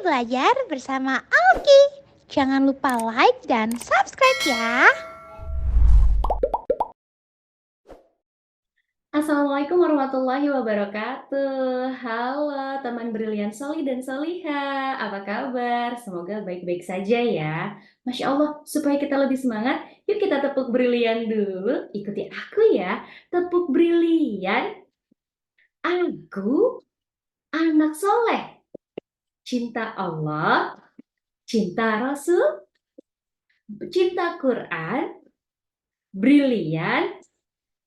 belajar bersama Alki. Jangan lupa like dan subscribe ya. Assalamualaikum warahmatullahi wabarakatuh. Halo teman brilian Soli dan Soliha, apa kabar? Semoga baik-baik saja ya. Masya Allah, supaya kita lebih semangat, yuk kita tepuk brilian dulu. Ikuti aku ya, tepuk brilian. Aku anak soleh, cinta Allah, cinta Rasul, cinta Quran, brilian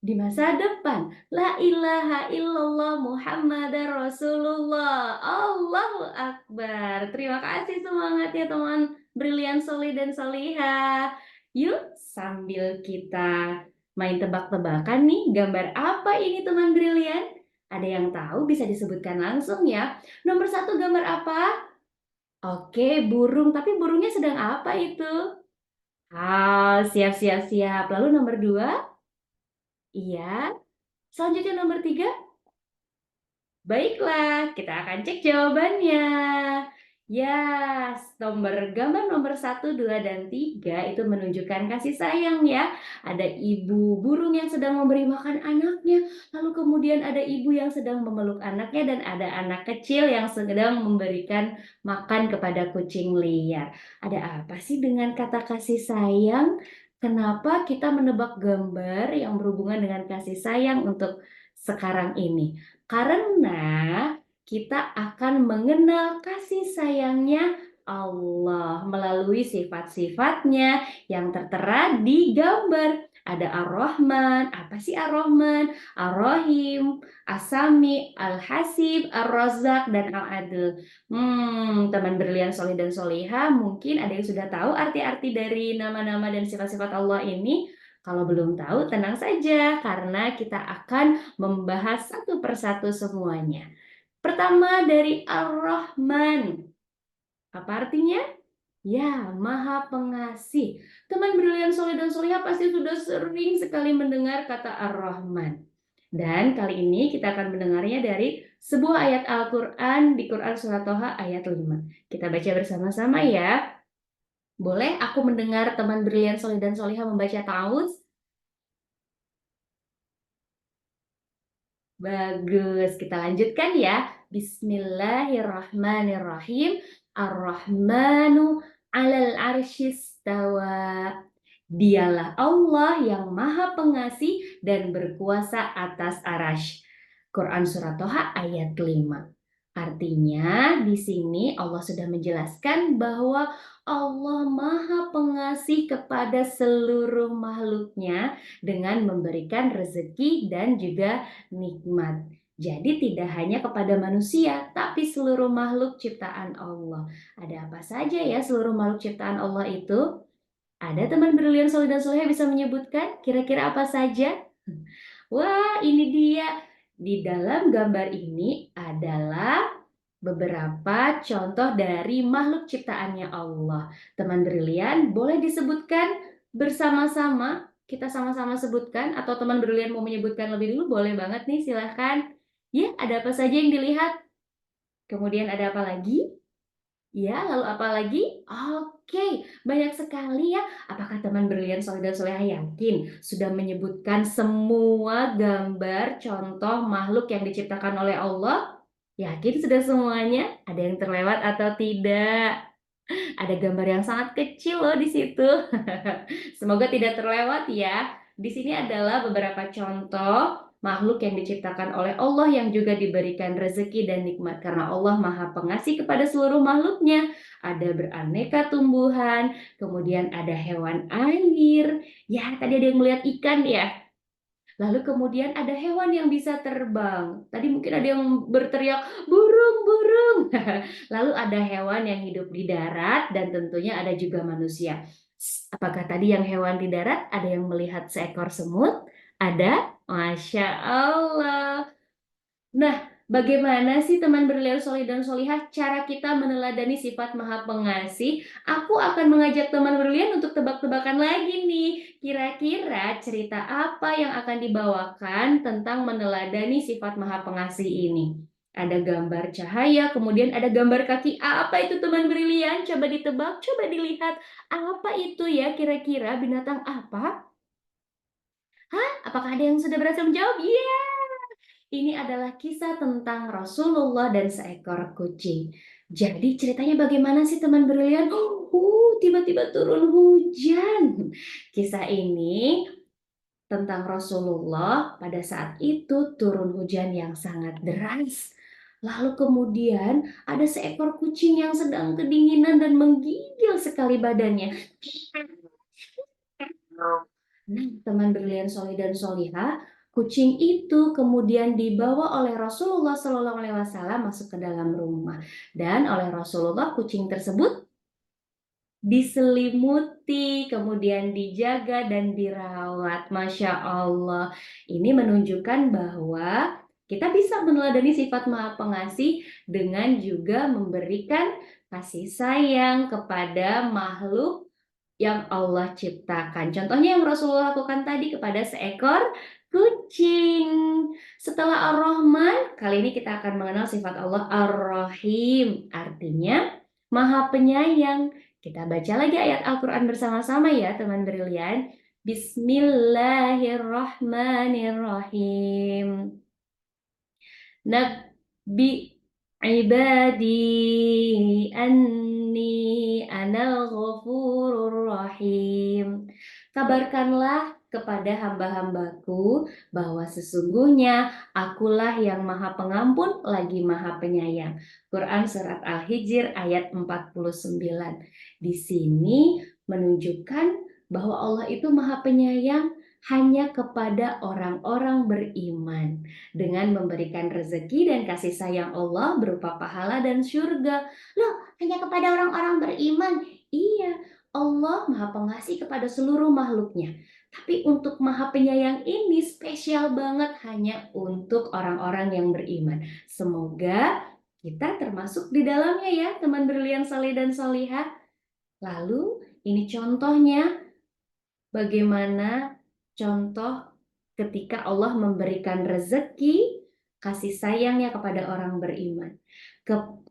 di masa depan. La ilaha illallah Muhammadar Rasulullah. Allahu Akbar. Terima kasih semangatnya teman brilian Soli dan Soliha. Yuk sambil kita main tebak-tebakan nih, gambar apa ini teman brilian? Ada yang tahu bisa disebutkan langsung ya. Nomor 1 gambar apa? Oke, burung. Tapi burungnya sedang apa itu? Siap. Lalu nomor 2? Iya. Selanjutnya nomor 3, baiklah kita akan cek jawabannya. Gambar nomor 1, 2, dan 3 itu menunjukkan kasih sayang ya. Ada ibu burung yang sedang memberi makan anaknya, lalu kemudian ada ibu yang sedang memeluk anaknya, dan ada anak kecil yang sedang memberikan makan kepada kucing liar. Ada apa sih dengan kata kasih sayang? Kenapa kita menebak gambar yang berhubungan dengan kasih sayang untuk sekarang ini? Karena kita akan mengenal kasih sayangnya Allah melalui sifat-sifatnya yang tertera di gambar. Ada Ar-Rahman, apa sih Ar-Rahman? Ar-Rahim, As-Sami, Al-Hasib, Ar-Razzaq, dan Al-Adil. Teman brilian Solih dan Soliha, mungkin ada yang sudah tahu arti-arti dari nama-nama dan sifat-sifat Allah ini. Kalau belum tahu, tenang saja, karena kita akan membahas satu persatu semuanya. Pertama dari Ar-Rahman. Apa artinya? Ya, Maha Pengasih. Teman brilian Soleh dan Solihah pasti sudah sering sekali mendengar kata Ar-Rahman. Dan kali ini kita akan mendengarnya dari sebuah ayat Al-Quran di Quran Surat Toha ayat 5. Kita baca bersama-sama ya. Boleh aku mendengar teman brilian Soleh dan Solihah membaca ta'awudz? Bagus, kita lanjutkan ya. Bismillahirrahmanirrahim. Ar-Rahmanu 'alal arsyistawa. Dialah Allah yang Maha Pengasih dan berkuasa atas arasy. Quran Surat Toha ayat 5. Artinya di sini Allah sudah menjelaskan bahwa Allah Maha Pengasih kepada seluruh makhluknya dengan memberikan rezeki dan juga nikmat. Jadi tidak hanya kepada manusia, tapi seluruh makhluk ciptaan Allah. Ada apa saja ya seluruh makhluk ciptaan Allah itu? Ada teman brilian Soleh dan Soleh bisa menyebutkan kira-kira apa saja? Wah, ini dia. Di dalam gambar ini adalah beberapa contoh dari makhluk ciptaannya Allah. Teman brilian, boleh disebutkan bersama-sama? Kita sama-sama sebutkan, atau teman brilian mau menyebutkan lebih dulu? Boleh banget nih, silahkan. Ya, ada apa saja yang dilihat? Kemudian ada apa lagi? Ya, lalu apa lagi? Oke, banyak sekali ya. Apakah teman brilian Soleh dan Soleha yakin sudah menyebutkan semua gambar contoh makhluk yang diciptakan oleh Allah? Yakin sudah semuanya? Ada yang terlewat atau tidak? Ada gambar yang sangat kecil loh di situ. Semoga tidak terlewat ya. Di sini adalah beberapa contoh makhluk yang diciptakan oleh Allah yang juga diberikan rezeki dan nikmat karena Allah Maha Pengasih kepada seluruh makhluknya. Ada beraneka tumbuhan, kemudian ada hewan air. Ya, tadi ada yang melihat ikan ya. Lalu kemudian ada hewan yang bisa terbang. Tadi mungkin ada yang berteriak, burung, burung. Lalu ada hewan yang hidup di darat dan tentunya ada juga manusia. Apakah tadi yang hewan di darat ada yang melihat seekor semut? Ada? Masya Allah. Nah, bagaimana sih teman brilian Solih dan Solihah cara kita meneladani sifat Maha Pengasih? Aku akan mengajak teman brilian untuk tebak-tebakan lagi nih. Kira-kira cerita apa yang akan dibawakan tentang meneladani sifat Maha Pengasih ini? Ada gambar cahaya, kemudian ada gambar kaki. Apa itu teman brilian? Coba ditebak, coba dilihat. Apa itu ya kira-kira binatang apa? Hah? Apakah ada yang sudah berhasil menjawab? Iya, ini adalah kisah tentang Rasulullah dan seekor kucing. Jadi ceritanya bagaimana sih teman brilian? Tiba-tiba turun hujan. Kisah ini tentang Rasulullah pada saat itu turun hujan yang sangat deras. Lalu kemudian ada seekor kucing yang sedang kedinginan dan menggigil sekali badannya. Nah, teman brilian Solih dan Solihah, kucing itu kemudian dibawa oleh Rasulullah Shallallahu Alaihi Wasallam masuk ke dalam rumah, dan oleh Rasulullah kucing tersebut diselimuti, kemudian dijaga dan dirawat. Masya Allah, ini menunjukkan bahwa kita bisa meneladani sifat Maha Pengasih dengan juga memberikan kasih sayang kepada makhluk yang Allah ciptakan. Contohnya yang Rasulullah lakukan tadi kepada seekor kucing. Setelah Ar-Rahman, kali ini kita akan mengenal sifat Allah Ar-Rahim, artinya Maha Penyayang. Kita baca lagi ayat Al-Quran bersama-sama ya teman brilian. Bismillahirrahmanirrahim. Nabbi ibadi anni anal ghafurur rahim. Kabarkanlah kepada hamba-hambaku bahwa sesungguhnya akulah yang maha pengampun lagi maha penyayang. Quran Surat Al-Hijr ayat 49. Di sini menunjukkan bahwa Allah itu maha penyayang hanya kepada orang-orang beriman, dengan memberikan rezeki dan kasih sayang Allah berupa pahala dan surga. Loh, hanya kepada orang-orang beriman? Iya, Allah Maha Pengasih kepada seluruh makhluknya. Tapi untuk Maha Penyayang ini spesial banget hanya untuk orang-orang yang beriman. Semoga kita termasuk di dalamnya ya, teman brilian Solih dan Solihah. Lalu ini contohnya bagaimana contoh ketika Allah memberikan rezeki kasih sayangnya kepada orang beriman.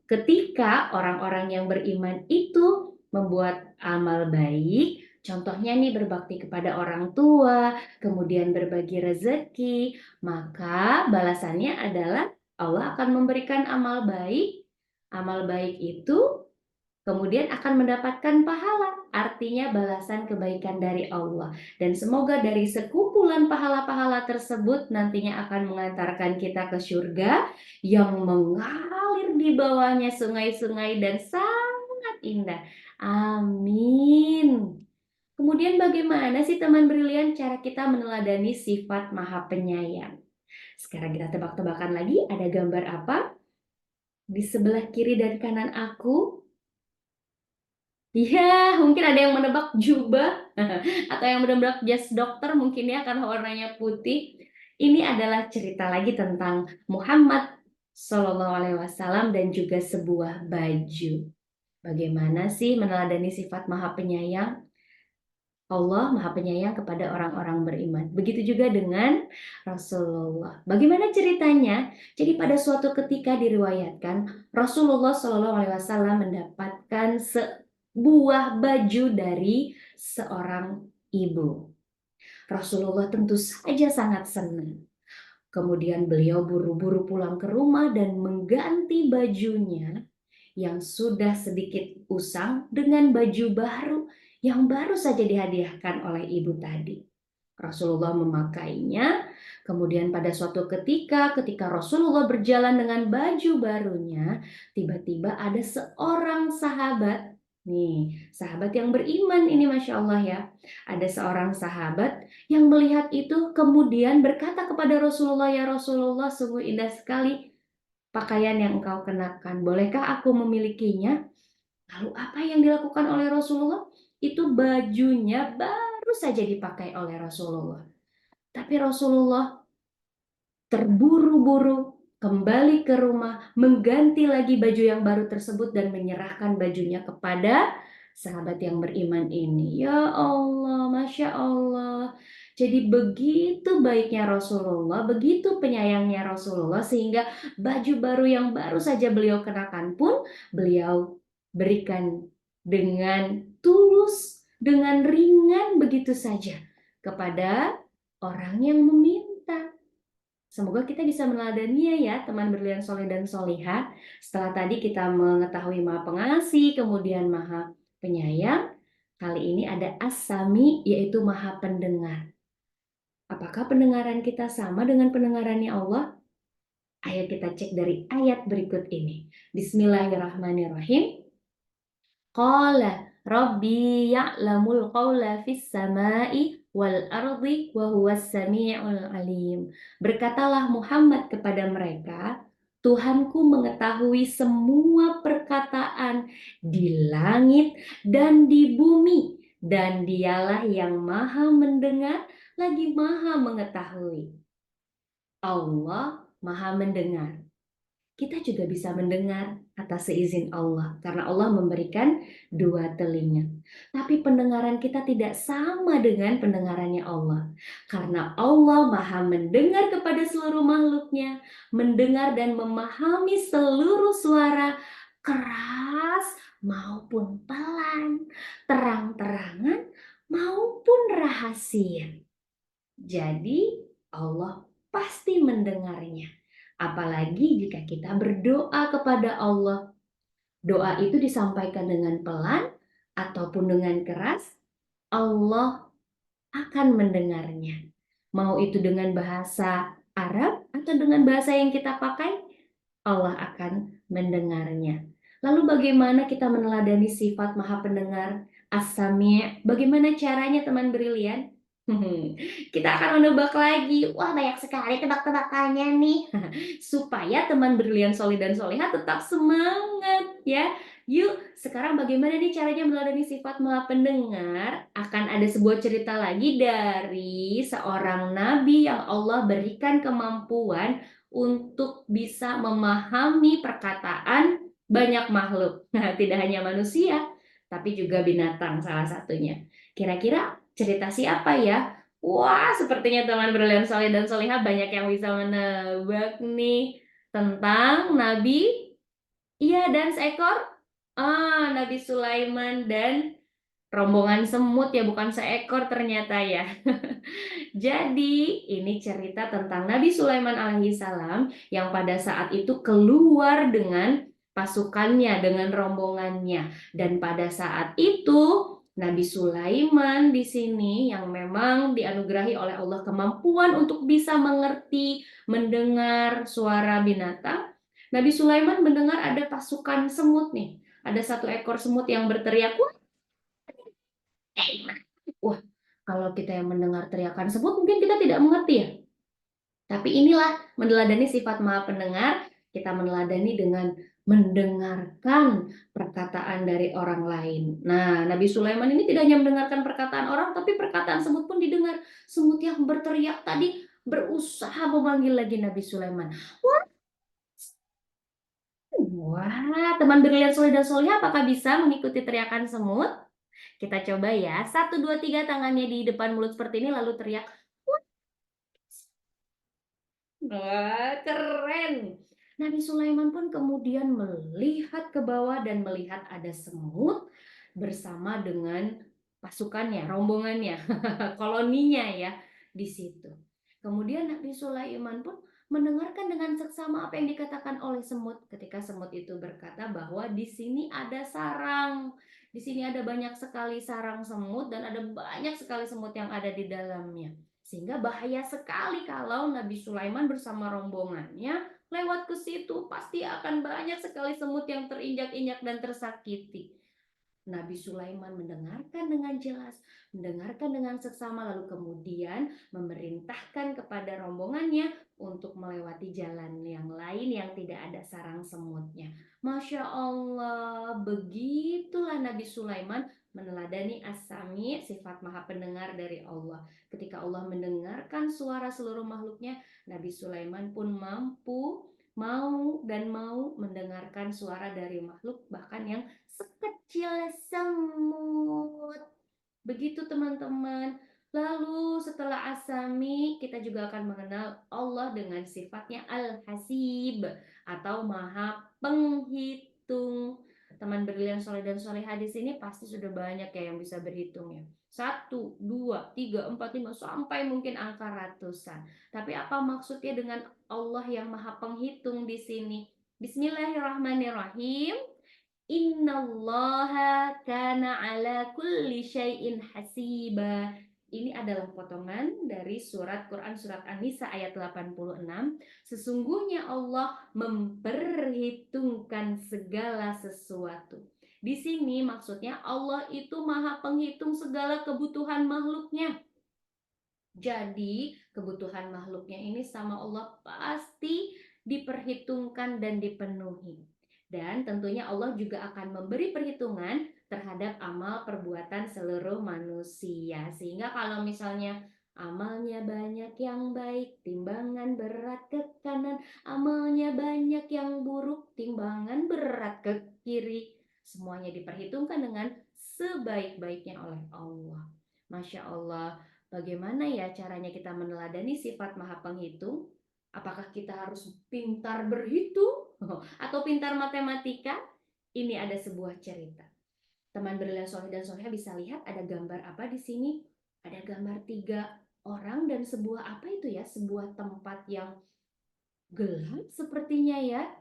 Ketika orang-orang yang beriman itu membuat amal baik, contohnya nih berbakti kepada orang tua, kemudian berbagi rezeki, maka balasannya adalah Allah akan memberikan amal baik. Amal baik itu kemudian akan mendapatkan pahala, artinya balasan kebaikan dari Allah. Dan semoga dari sekumpulan pahala-pahala tersebut nantinya akan mengantarkan kita ke surga yang mengalir di bawahnya sungai-sungai dan sangat indah. Amin. Kemudian bagaimana sih teman brilian cara kita meneladani sifat Maha Penyayang? Sekarang kita tebak-tebakan lagi, ada gambar apa? Di sebelah kiri dan kanan aku. Iya, mungkin ada yang menebak jubah atau yang menebak jas dokter mungkin ya karena warnanya putih. Ini adalah cerita lagi tentang Muhammad Shallallahu Alaihi Wasallam dan juga sebuah baju. Bagaimana sih meneladani sifat Maha Penyayang? Allah Maha Penyayang kepada orang-orang beriman. Begitu juga dengan Rasulullah. Bagaimana ceritanya? Jadi pada suatu ketika diriwayatkan Rasulullah Shallallahu Alaihi Wasallam mendapatkan sebuah baju dari seorang ibu. Rasulullah tentu saja sangat senang. Kemudian beliau buru-buru pulang ke rumah dan mengganti bajunya yang sudah sedikit usang dengan baju baru yang baru saja dihadiahkan oleh ibu tadi. Rasulullah memakainya, kemudian pada suatu ketika Rasulullah berjalan dengan baju barunya, tiba-tiba ada seorang sahabat. Nih, sahabat yang beriman ini Masya Allah ya. Ada seorang sahabat yang melihat itu kemudian berkata kepada Rasulullah, "Ya Rasulullah, sungguh indah sekali pakaian yang engkau kenakan. Bolehkah aku memilikinya?" Lalu apa yang dilakukan oleh Rasulullah? Itu bajunya baru saja dipakai oleh Rasulullah. Tapi Rasulullah terburu-buru kembali ke rumah, mengganti lagi baju yang baru tersebut dan menyerahkan bajunya kepada sahabat yang beriman ini. Ya Allah, Masya Allah. Jadi begitu baiknya Rasulullah, begitu penyayangnya Rasulullah, sehingga baju baru yang baru saja beliau kenakan pun beliau berikan dengan tulus, dengan ringan begitu saja kepada orang yang meminta. Semoga kita bisa meneladaninya ya, teman berlian soleh dan solihah. Setelah tadi kita mengetahui Maha Pengasih, kemudian Maha Penyayang, kali ini ada As-Sami, yaitu Maha Pendengar. Apakah pendengaran kita sama dengan pendengarannya Allah? Ayo kita cek dari ayat berikut ini. Bismillahirrahmanirrahim. Qala Rabbi ya'lamul qawla fis sama'i wal ardi wa huwas sami'ul alim. Berkatalah Muhammad kepada mereka, Tuhanku mengetahui semua perkataan di langit dan di bumi, dan dialah yang maha mendengar lagi maha mengetahui. Allah maha mendengar. Kita juga bisa mendengar atas seizin Allah, karena Allah memberikan dua telinga. Tapi pendengaran kita tidak sama dengan pendengarannya Allah, karena Allah maha mendengar kepada seluruh makhluknya, mendengar dan memahami seluruh suara, keras maupun pelan, terang-terangan maupun rahasia. Jadi Allah pasti mendengarnya. Apalagi jika kita berdoa kepada Allah. Doa itu disampaikan dengan pelan ataupun dengan keras, Allah akan mendengarnya. Mau itu dengan bahasa Arab atau dengan bahasa yang kita pakai, Allah akan mendengarnya. Lalu bagaimana kita meneladani sifat Maha Pendengar, As-Sami'? Bagaimana caranya teman brilian? Kita akan menebak lagi. Wah, banyak sekali tebak-tebakannya nih. Supaya teman brilian solih dan soleha tetap semangat ya. Yuk, sekarang bagaimana nih caranya meneladani sifat Maha Pendengar? Akan ada sebuah cerita lagi dari seorang nabi yang Allah berikan kemampuan untuk bisa memahami perkataan banyak makhluk. Nah, tidak hanya manusia, tapi juga binatang salah satunya. Kira-kira cerita siapa ya? Wah, sepertinya teman berlian soleh dan solehah banyak yang bisa menebak nih tentang Nabi. Iya, dan seekor Nabi Sulaiman dan rombongan semut ya, bukan seekor ternyata ya. Jadi, ini cerita tentang Nabi Sulaiman alaihissalam yang pada saat itu keluar dengan pasukannya, dengan rombongannya. Dan pada saat itu, Nabi Sulaiman di sini yang memang dianugerahi oleh Allah kemampuan untuk bisa mengerti, mendengar suara binatang. Nabi Sulaiman mendengar ada pasukan semut nih. Ada satu ekor semut yang berteriak, wah, kalau kita yang mendengar teriakan semut mungkin kita tidak mengerti ya. Tapi inilah meneladani sifat Maha Pendengar, kita meneladani dengan mendengarkan perkataan dari orang lain. Nah, Nabi Sulaiman ini tidak hanya mendengarkan perkataan orang, tapi perkataan semut pun didengar. Semut yang berteriak tadi berusaha memanggil lagi Nabi Sulaiman. Wah, teman berlian soleh dan soleh, apakah bisa mengikuti teriakan semut? Kita coba ya. 1, 2, 3 tangannya di depan mulut seperti ini lalu teriak. Wah, keren. Nabi Sulaiman pun kemudian melihat ke bawah dan melihat ada semut bersama dengan pasukannya, rombongannya, koloninya ya di situ. Kemudian Nabi Sulaiman pun mendengarkan dengan seksama apa yang dikatakan oleh semut ketika semut itu berkata bahwa di sini ada sarang. Di sini ada banyak sekali sarang semut dan ada banyak sekali semut yang ada di dalamnya. Sehingga bahaya sekali kalau Nabi Sulaiman bersama rombongannya lewat ke situ. Pasti akan banyak sekali semut yang terinjak-injak dan tersakiti. Nabi Sulaiman mendengarkan dengan jelas, mendengarkan dengan seksama, lalu kemudian memerintahkan kepada rombongannya untuk melewati jalan yang lain yang tidak ada sarang semutnya. Masya Allah, begitulah Nabi Sulaiman meneladani as-sami, sifat maha pendengar dari Allah. Ketika Allah mendengarkan suara seluruh makhluknya, Nabi Sulaiman pun mau mendengarkan suara dari makhluk bahkan yang sekecil semut. Begitu teman-teman. Lalu setelah As-Sami, kita juga akan mengenal Allah dengan sifatnya Al-Hasib atau Maha Penghitung. Teman berlian soleh dan solehah di sini pasti sudah banyak ya yang bisa berhitung ya. 1, 2, 3, 4, 5 sampai mungkin angka ratusan. Tapi apa maksudnya dengan Allah yang Maha Penghitung di sini? Bismillahirrahmanirrahim. Innallaha kana ala kulli syai'in hasiba. Ini adalah potongan dari Quran surat An-Nisa ayat 86. Sesungguhnya Allah memperhitungkan segala sesuatu. Di sini maksudnya Allah itu Maha Penghitung segala kebutuhan makhluknya. Jadi kebutuhan makhluknya ini sama Allah pasti diperhitungkan dan dipenuhi. Dan tentunya Allah juga akan memberi perhitungan terhadap amal perbuatan seluruh manusia. Sehingga kalau misalnya amalnya banyak yang baik, timbangan berat ke kanan, amalnya banyak yang buruk, timbangan berat ke kiri. Semuanya diperhitungkan dengan sebaik-baiknya oleh Allah. Masya Allah. Bagaimana ya caranya kita meneladani sifat Maha Penghitung? Apakah kita harus pintar berhitung atau pintar matematika? Ini ada sebuah cerita. Teman berlian soleh dan solehah bisa lihat ada gambar apa di sini? Ada gambar 3 orang dan sebuah apa itu ya? Sebuah tempat yang gelap sepertinya ya.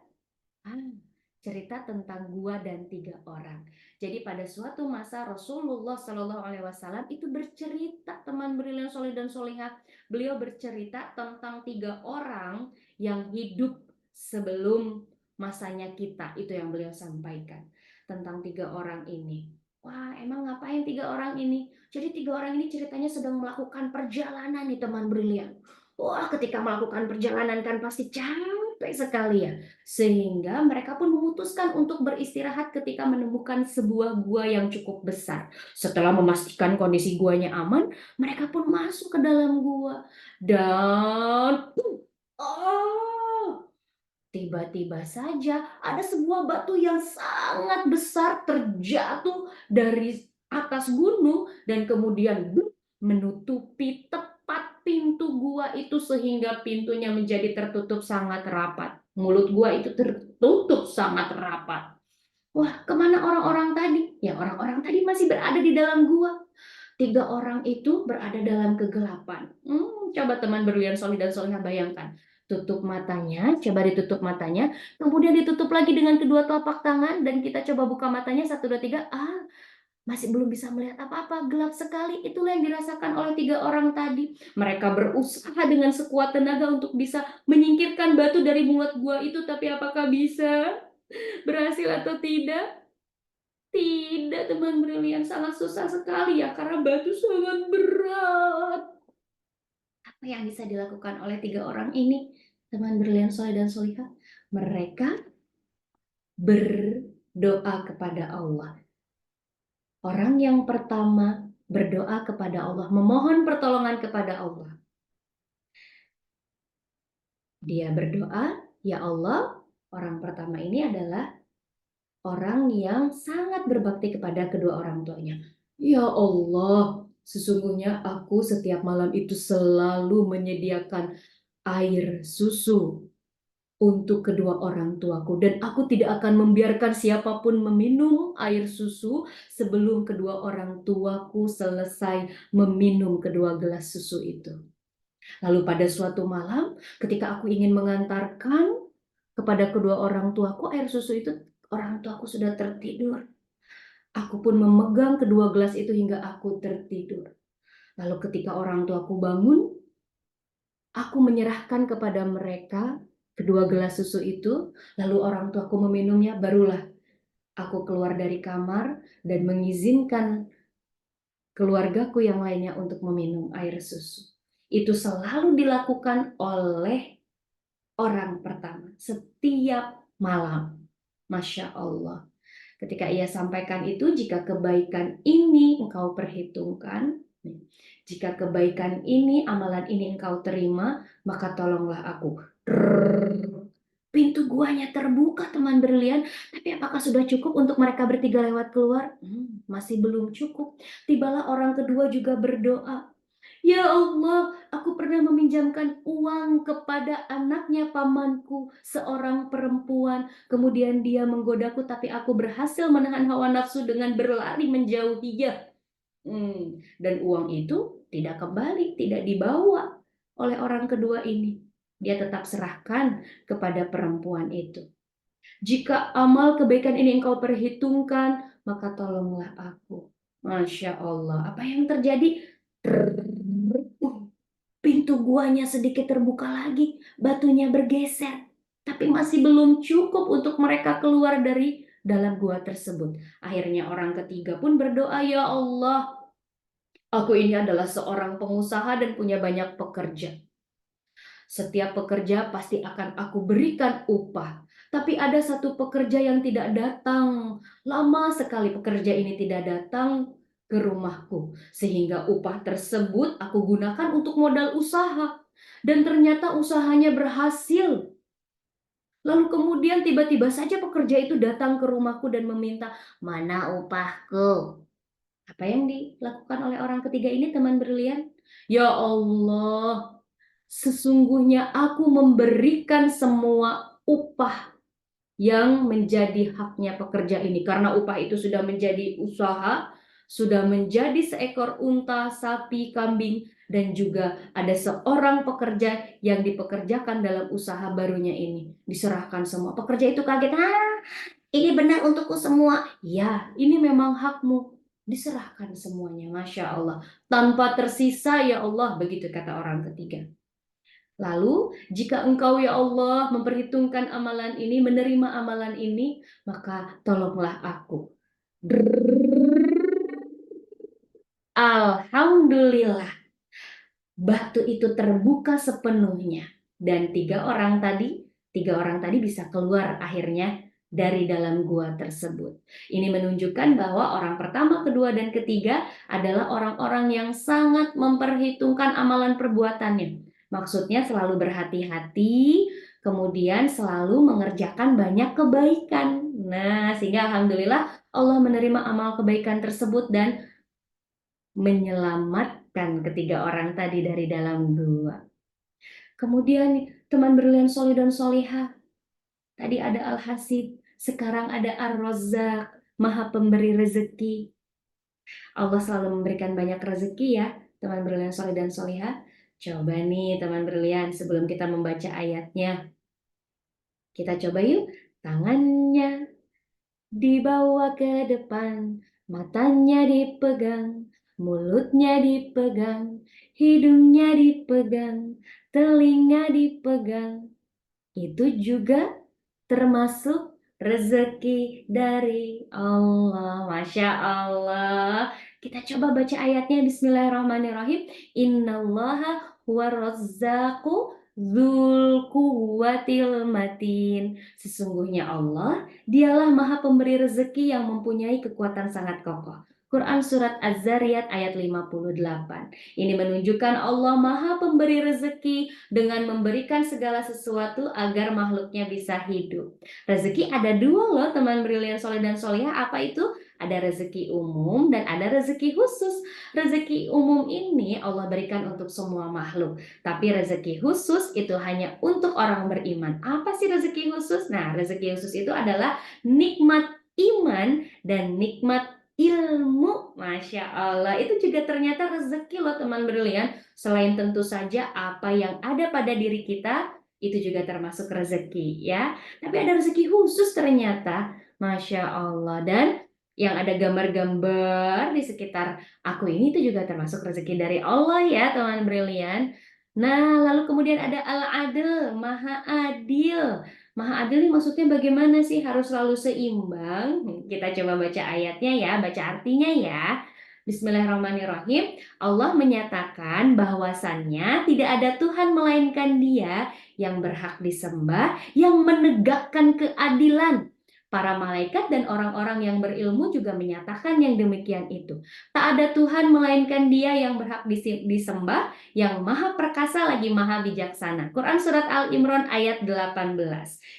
Cerita tentang gua dan 3 orang. Jadi pada suatu masa Rasulullah Shallallahu Alaihi Wasallam itu bercerita, teman berlian soleh dan solehah. Beliau bercerita tentang 3 orang yang hidup sebelum masanya kita. Itu yang beliau sampaikan tentang 3 orang ini. Wah, emang ngapain 3 orang ini? Jadi 3 orang ini ceritanya sedang melakukan perjalanan nih teman brilian. Wah, ketika melakukan perjalanan kan pasti capek sekali ya. Sehingga mereka pun memutuskan untuk beristirahat ketika menemukan sebuah gua yang cukup besar. Setelah memastikan kondisi guanya aman, mereka pun masuk ke dalam gua. Dan tiba-tiba saja ada sebuah batu yang sangat besar terjatuh dari atas gunung dan kemudian menutupi tepat pintu gua itu sehingga pintunya menjadi tertutup sangat rapat. Mulut gua itu tertutup sangat rapat. Wah, kemana orang-orang tadi? Ya, orang-orang tadi masih berada di dalam gua. 3 orang itu berada dalam kegelapan. Coba teman berlian soleh dan solehah bayangkan. Tutup matanya, coba ditutup matanya, kemudian ditutup lagi dengan kedua telapak tangan, dan kita coba buka matanya, 1, 2, 3, masih belum bisa melihat apa-apa, gelap sekali. Itulah yang dirasakan oleh 3 orang tadi. Mereka berusaha dengan sekuat tenaga untuk bisa menyingkirkan batu dari mulut gua itu, tapi apakah bisa? Berhasil atau tidak? Tidak, teman brilian, sangat susah sekali ya, karena batu sangat berat. Apa yang bisa dilakukan oleh 3 orang ini, teman berlian soleh dan solihah? Mereka berdoa kepada Allah. Orang yang pertama berdoa kepada Allah, memohon pertolongan kepada Allah. Dia berdoa, ya Allah, orang pertama ini adalah orang yang sangat berbakti kepada kedua orang tuanya. Ya Allah, sesungguhnya aku setiap malam itu selalu menyediakan air susu untuk kedua orang tuaku, dan aku tidak akan membiarkan siapapun meminum air susu sebelum kedua orang tuaku selesai meminum kedua gelas susu itu. Lalu pada suatu malam ketika aku ingin mengantarkan kepada kedua orang tuaku air susu itu, orang tuaku sudah tertidur. Aku pun memegang kedua gelas itu hingga aku tertidur. Lalu ketika orang tuaku bangun, aku menyerahkan kepada mereka kedua gelas susu itu, lalu orang tuaku meminumnya, barulah aku keluar dari kamar dan mengizinkan keluargaku yang lainnya untuk meminum air susu. Itu selalu dilakukan oleh orang pertama setiap malam. Masya Allah. Ketika ia sampaikan itu, jika kebaikan ini engkau perhitungkan, jika kebaikan ini, amalan ini engkau terima, maka tolonglah aku. Pintu guanya terbuka, teman berlian. Tapi apakah sudah cukup untuk mereka bertiga lewat keluar? Masih belum cukup. Tibalah orang kedua juga berdoa. Ya Allah, aku pernah meminjamkan uang kepada anaknya pamanku, seorang perempuan. Kemudian dia menggodaku, tapi aku berhasil menahan hawa nafsu dengan berlari menjauhinya. Dan uang itu tidak kembali, tidak dibawa oleh orang kedua ini. Dia tetap serahkan kepada perempuan itu. Jika amal kebaikan ini engkau perhitungkan, maka tolonglah aku. Masya Allah, apa yang terjadi? Pintu guanya sedikit terbuka lagi, batunya bergeser. Tapi masih belum cukup untuk mereka keluar dari dalam gua tersebut. Akhirnya orang ketiga pun berdoa, ya Allah, aku ini adalah seorang pengusaha dan punya banyak pekerja. Setiap pekerja pasti akan aku berikan upah. Tapi ada satu pekerja yang tidak datang. Lama sekali pekerja ini tidak datang ke rumahku. Sehingga upah tersebut aku gunakan untuk modal usaha. Dan ternyata usahanya berhasil. Lalu kemudian tiba-tiba saja pekerja itu datang ke rumahku dan meminta, "Mana upahku?" Apa yang dilakukan oleh orang ketiga ini, teman berlian? Ya Allah, sesungguhnya aku memberikan semua upah yang menjadi haknya pekerja ini. Karena upah itu sudah menjadi usaha, sudah menjadi seekor unta, sapi, kambing, dan juga ada seorang pekerja yang dipekerjakan dalam usaha barunya ini. Diserahkan semua. Pekerja itu kaget, ini benar untukku semua. Ya, ini memang hakmu. Diserahkan semuanya, Masya Allah. Tanpa tersisa, ya Allah, begitu kata orang ketiga. Lalu, jika engkau ya Allah memperhitungkan amalan ini, menerima amalan ini, maka tolonglah aku. Alhamdulillah, batu itu terbuka sepenuhnya. Dan tiga orang tadi bisa keluar akhirnya dari dalam gua tersebut. Ini menunjukkan bahwa orang pertama, kedua, dan ketiga adalah orang-orang yang sangat memperhitungkan amalan perbuatannya. Maksudnya selalu berhati-hati, kemudian selalu mengerjakan banyak kebaikan. Nah, sehingga alhamdulillah Allah menerima amal kebaikan tersebut dan menyelamatkan ketiga orang tadi dari dalam gua. Kemudian teman berlian soleh dan solihah, tadi ada Al-Hasib, sekarang ada Ar-Razzaq, Maha Pemberi rezeki. Allah selalu memberikan banyak rezeki ya, teman berlian soleh dan solihah. Coba nih teman berlian, sebelum kita membaca ayatnya, kita coba yuk, tangannya dibawa ke depan, matanya dipegang, mulutnya dipegang, hidungnya dipegang, telinga dipegang. Itu juga termasuk rezeki dari Allah. Masya Allah. Kita coba baca ayatnya. Bismillahirrahmanirrahim. Innallaha huwa razzaqu dzul quwwatil matin. Sesungguhnya Allah, dialah maha pemberi rezeki yang mempunyai kekuatan sangat kokoh. Quran Surat Az-Zariyat ayat 58. Ini menunjukkan Allah maha pemberi rezeki dengan memberikan segala sesuatu agar makhluknya bisa hidup. Rezeki ada dua loh teman brilian soleh dan solehah. Apa itu? Ada rezeki umum dan ada rezeki khusus. Rezeki umum ini Allah berikan untuk semua makhluk. Tapi rezeki khusus itu hanya untuk orang beriman. Apa sih rezeki khusus? Nah, rezeki khusus itu adalah nikmat iman dan nikmat ilmu. Masya Allah, itu juga ternyata rezeki loh teman brilian. Selain tentu saja apa yang ada pada diri kita, itu juga termasuk rezeki ya. Tapi ada rezeki khusus ternyata. Masya Allah. Dan yang ada gambar-gambar di sekitar aku ini itu juga termasuk rezeki dari Allah ya teman brilian. Nah, lalu kemudian ada Al-Adil, Maha Adil. Maha Adil ini maksudnya bagaimana sih? Harus selalu seimbang. Kita coba baca ayatnya ya, baca artinya ya. Bismillahirrahmanirrahim. Allah menyatakan bahwasannya tidak ada Tuhan melainkan Dia yang berhak disembah, yang menegakkan keadilan Para malaikat dan orang-orang yang berilmu juga menyatakan yang demikian itu. Tak ada Tuhan melainkan Dia yang berhak disembah, yang maha perkasa lagi maha bijaksana. Quran Surat Al-Imran ayat 18.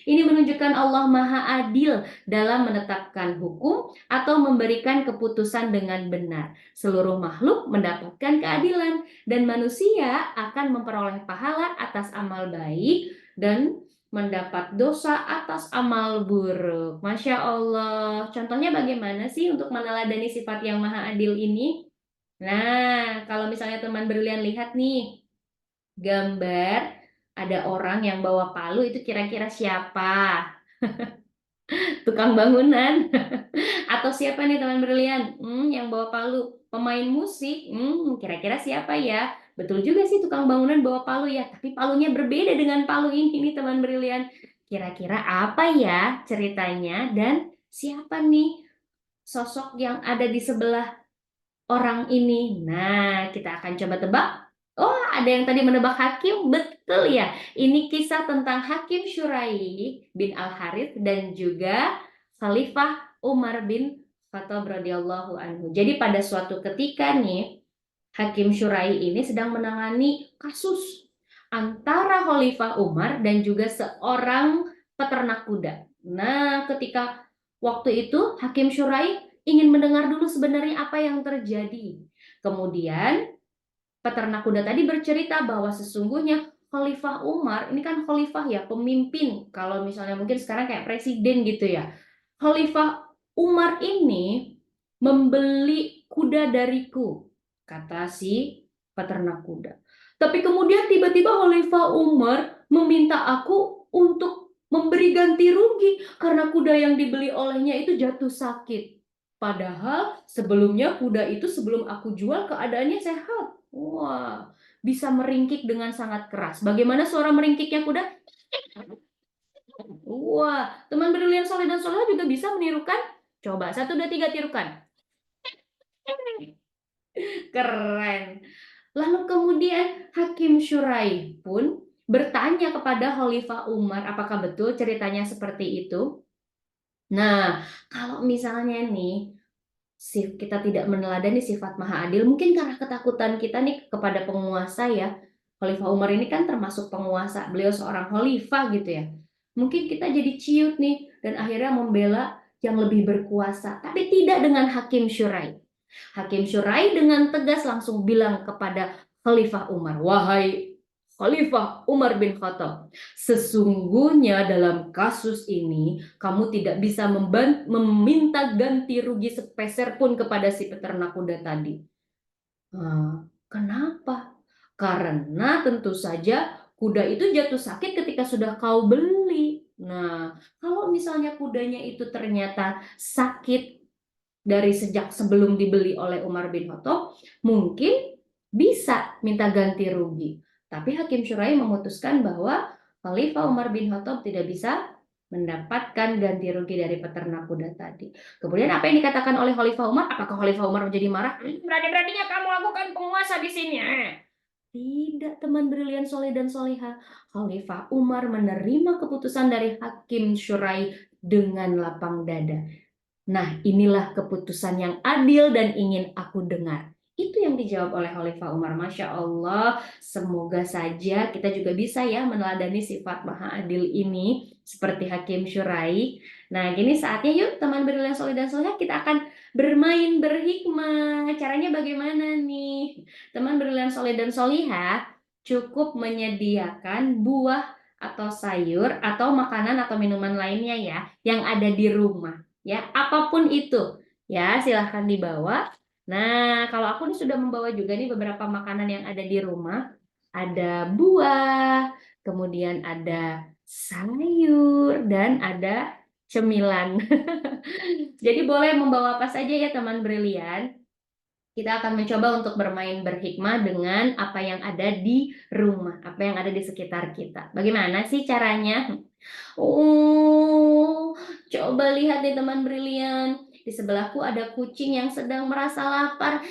Ini menunjukkan Allah maha adil dalam menetapkan hukum atau memberikan keputusan dengan benar. Seluruh makhluk mendapatkan keadilan dan manusia akan memperoleh pahala atas amal baik dan mendapat dosa atas amal buruk. Masya Allah. Contohnya bagaimana sih untuk meneladani sifat yang maha adil ini? Nah, kalau misalnya teman brilian lihat nih, gambar ada orang yang bawa palu itu kira-kira siapa? Tukang bangunan. Atau siapa nih teman brilian? Yang bawa palu, pemain musik. Kira-kira siapa ya? Betul juga sih tukang bangunan bawa palu ya, tapi palunya berbeda dengan palu ini nih teman brilian. Kira-kira apa ya ceritanya dan siapa nih sosok yang ada di sebelah orang ini? Nah, kita akan coba tebak. Oh, ada yang tadi menebak Hakim, betul ya. Ini kisah tentang Hakim Syurai bin Al-Harith dan juga Khalifah Umar bin Khattab radhiyallahu anhu. Jadi pada suatu ketika nih, Hakim Syurai ini sedang menangani kasus antara Khalifah Umar dan juga seorang peternak kuda. Nah, ketika waktu itu Hakim Syurai ingin mendengar dulu sebenarnya apa yang terjadi. Kemudian peternak kuda tadi bercerita bahwa sesungguhnya Khalifah Umar, ini kan khalifah ya, pemimpin. Kalau misalnya mungkin sekarang kayak presiden gitu ya. Khalifah Umar ini membeli kuda dariku, kata si peternak kuda. Tapi kemudian tiba-tiba Khalifah Umar meminta aku untuk memberi ganti rugi karena kuda yang dibeli olehnya itu jatuh sakit. Padahal sebelumnya kuda itu sebelum aku jual keadaannya sehat. Wah, bisa meringkik dengan sangat keras. Bagaimana suara meringkiknya kuda? Wah, teman brilian soleh dan soleha juga bisa menirukan. Coba, 1, 2, 3 tirukan. Keren. Lalu kemudian Hakim Syurai pun bertanya kepada Khalifah Umar, apakah betul ceritanya seperti itu? Nah, kalau misalnya nih, kita tidak meneladani sifat maha adil, mungkin karena ketakutan kita nih kepada penguasa ya. Khalifah Umar ini kan termasuk penguasa, beliau seorang khalifah gitu ya. Mungkin kita jadi ciut nih dan akhirnya membela yang lebih berkuasa, tapi tidak dengan Hakim Syurai. Hakim Syurai dengan tegas langsung bilang kepada Khalifah Umar, "Wahai Khalifah Umar bin Khattab, sesungguhnya dalam kasus ini kamu tidak bisa meminta ganti rugi sepeser pun kepada si peternak kuda tadi." Kenapa? Karena tentu saja kuda itu jatuh sakit ketika sudah kau beli. Nah, kalau misalnya kudanya itu ternyata sakit dari sejak sebelum dibeli oleh Umar bin Khattab, mungkin bisa minta ganti rugi. Tapi Hakim Syurai memutuskan bahwa Khalifah Umar bin Khattab tidak bisa mendapatkan ganti rugi dari peternak kuda tadi. Kemudian apa yang dikatakan oleh Khalifah Umar? Apakah Khalifah Umar menjadi marah? Berani-beraninya kamu lakukan penguasa di sini. Tidak, teman brilian soleh dan soleha. Khalifah Umar menerima keputusan dari Hakim Syurai dengan lapang dada. Nah, inilah keputusan yang adil dan ingin aku dengar. Itu yang dijawab oleh Khalifah Umar. Masya Allah, semoga saja kita juga bisa ya meneladani sifat maha adil ini seperti Hakim Syurai. Nah, gini saatnya yuk teman brilian soleh dan soleha kita akan bermain berhikmah. Caranya bagaimana nih? Teman brilian soleh dan soleha cukup menyediakan buah atau sayur atau makanan atau minuman lainnya ya yang ada di rumah. Ya, apapun itu. Ya, silahkan dibawa. Nah, kalau aku nih sudah membawa juga nih beberapa makanan yang ada di rumah. Ada buah, kemudian ada sayur, dan ada cemilan. Jadi boleh membawa apa saja ya teman brilian. Kita akan mencoba untuk bermain berhikmah dengan apa yang ada di rumah, apa yang ada di sekitar kita. Bagaimana sih caranya? Coba lihat nih teman brilian. Di sebelahku ada kucing yang sedang merasa lapar.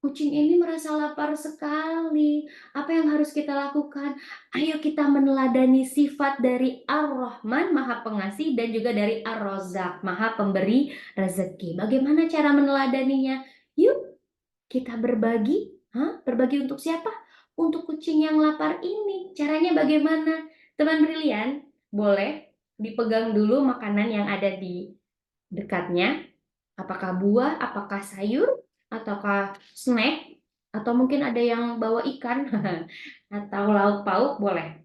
kucing ini merasa lapar sekali. Apa yang harus kita lakukan? Ayo kita meneladani sifat dari Ar-Rahman, Maha Pengasih, dan juga dari Ar-Razzaq, Maha Pemberi rezeki. Bagaimana cara meneladaninya? Yuk, kita berbagi. Hah? Berbagi untuk siapa? Untuk kucing yang lapar ini. Caranya bagaimana? Teman brilian, boleh dipegang dulu makanan yang ada di dekatnya. Apakah buah, apakah sayur, ataukah snack, atau mungkin ada yang bawa ikan, atau lauk pauk, boleh.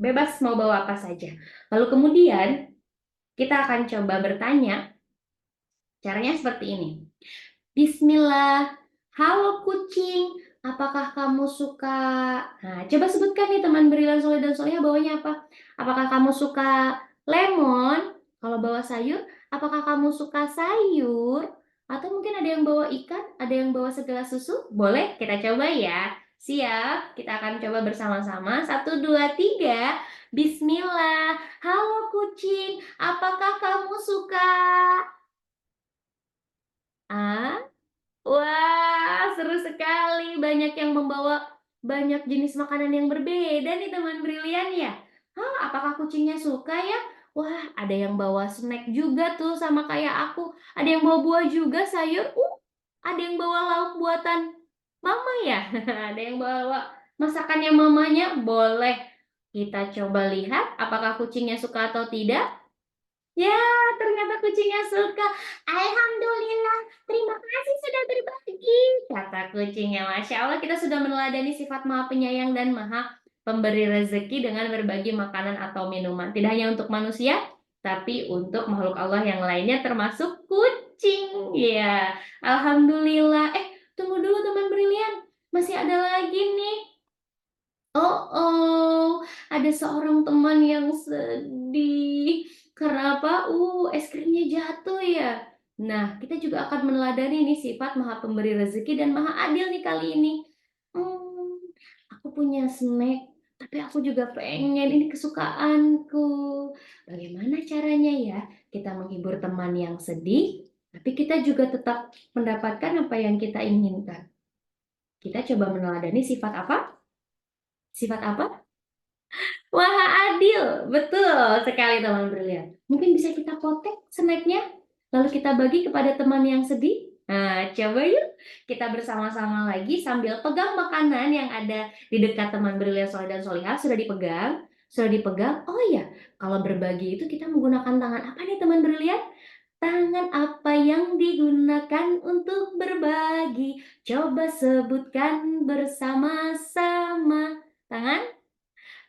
Bebas mau bawa apa saja. Lalu kemudian kita akan coba bertanya, caranya seperti ini. Bismillah, halo kucing, apakah kamu suka? Nah, coba sebutkan nih teman berilan soleh dan solehah bawanya apa? Apakah kamu suka lemon? Kalau bawa sayur, apakah kamu suka sayur? Atau mungkin ada yang bawa ikan, ada yang bawa segelas susu? Boleh, kita coba ya. Siap, kita akan coba bersama-sama. 1, 2, 3. Bismillah. Halo kucing, apakah kamu suka? Ah, wah, seru sekali. Banyak yang membawa banyak jenis makanan yang berbeda nih teman brilian ya. Hah, apakah kucingnya suka ya? Wah, ada yang bawa snack juga tuh sama kayak aku. Ada yang bawa buah juga, sayur. Ada yang bawa lauk buatan mama ya. Ada yang bawa masakannya mamanya. Boleh. Kita coba lihat apakah kucingnya suka atau tidak. Ya, ternyata kucingnya suka. Alhamdulillah, terima kasih sudah berbagi. Kata kucingnya, Masya Allah, kita sudah meneladani sifat Maha Penyayang dan Maha Pemberi rezeki dengan berbagi makanan atau minuman. Tidak hanya untuk manusia, tapi untuk makhluk Allah yang lainnya termasuk kucing. Ya, Alhamdulillah. Tunggu dulu teman brilian. Masih ada lagi nih. Oh, ada seorang teman yang sedih. Karena apa? Es krimnya jatuh ya. Nah, kita juga akan meneladani nih sifat Maha Pemberi rezeki dan Maha Adil nih kali ini. Hmm, aku punya snack, tapi aku juga pengen ini kesukaanku. Bagaimana caranya ya kita menghibur teman yang sedih, tapi kita juga tetap mendapatkan apa yang kita inginkan. Kita coba meneladani sifat apa? Sifat apa? Wah, adil. Betul sekali teman brilian. Mungkin bisa kita potek snacknya, lalu kita bagi kepada teman yang sedih. Nah, coba yuk kita bersama-sama lagi sambil pegang makanan yang ada di dekat teman brilian soleh dan solihah. Sudah dipegang? Sudah dipegang? Oh iya, kalau berbagi itu kita menggunakan tangan apa nih teman brilian? Tangan apa yang digunakan untuk berbagi? Coba sebutkan bersama-sama.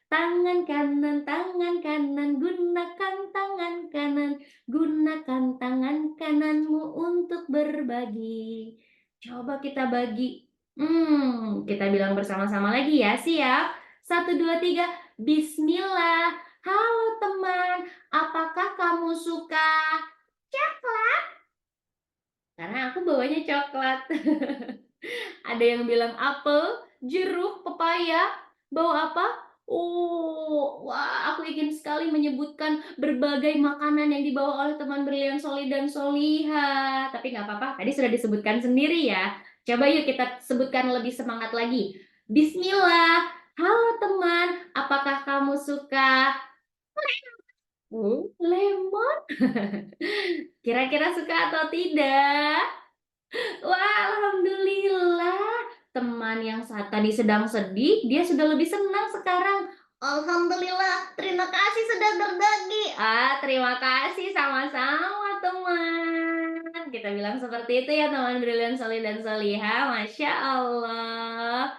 Tangan kanan, gunakan tangan kananmu untuk berbagi. Coba kita bagi. Kita bilang bersama-sama lagi ya, siap? 1, 2, 3, Bismillah. Halo teman, apakah kamu suka coklat? Karena aku bawanya coklat. Ada yang bilang apel, jeruk, pepaya. Bawa apa? Wah, aku ingin sekali menyebutkan berbagai makanan yang dibawa oleh teman brilian Soli dan Soliha. Tapi nggak apa-apa, tadi sudah disebutkan sendiri ya. Coba yuk kita sebutkan lebih semangat lagi. Bismillah. Halo teman, apakah kamu suka lemon? Kira-kira suka atau tidak? Wah, alhamdulillah. Teman yang saat tadi sedang sedih, dia sudah lebih senang sekarang. Alhamdulillah, terima kasih sudah berbagi. Terima kasih sama-sama teman. Kita bilang seperti itu ya teman brilian Solih dan Solihah. Masya Allah.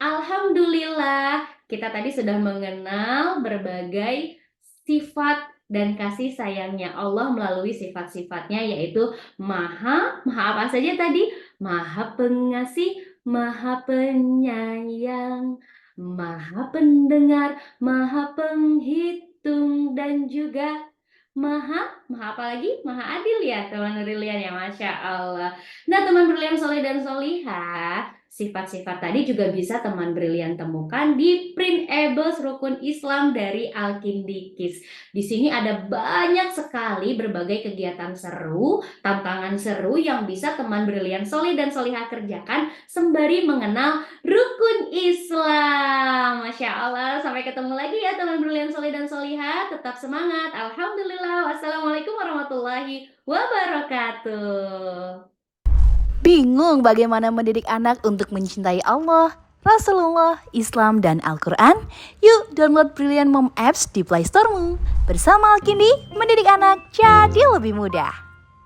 Alhamdulillah, kita tadi sudah mengenal berbagai sifat dan kasih sayangnya Allah melalui sifat-sifatnya yaitu maha apa saja tadi? Maha pengasih, maha penyayang, maha pendengar, maha penghitung, dan juga Maha apa lagi? Maha adil ya teman brilian ya, Masya Allah. Nah teman brilian soleh dan solihah, sifat-sifat tadi juga bisa teman brilian temukan di Printables Rukun Islam dari Al-Kindi Kids. Di sini ada banyak sekali berbagai kegiatan seru, tantangan seru yang bisa teman brilian soleh dan solihah kerjakan sembari mengenal Rukun Islam. Masya Allah, sampai ketemu lagi ya teman brilian soleh dan solihah. Tetap semangat. Alhamdulillah. Wassalamualaikum warahmatullahi wabarakatuh. Bingung bagaimana mendidik anak untuk mencintai Allah, Rasulullah, Islam, dan Al-Quran? Yuk download Brilliant Mom Apps di Play Store-mu. Bersama Alkindi, mendidik anak jadi lebih mudah.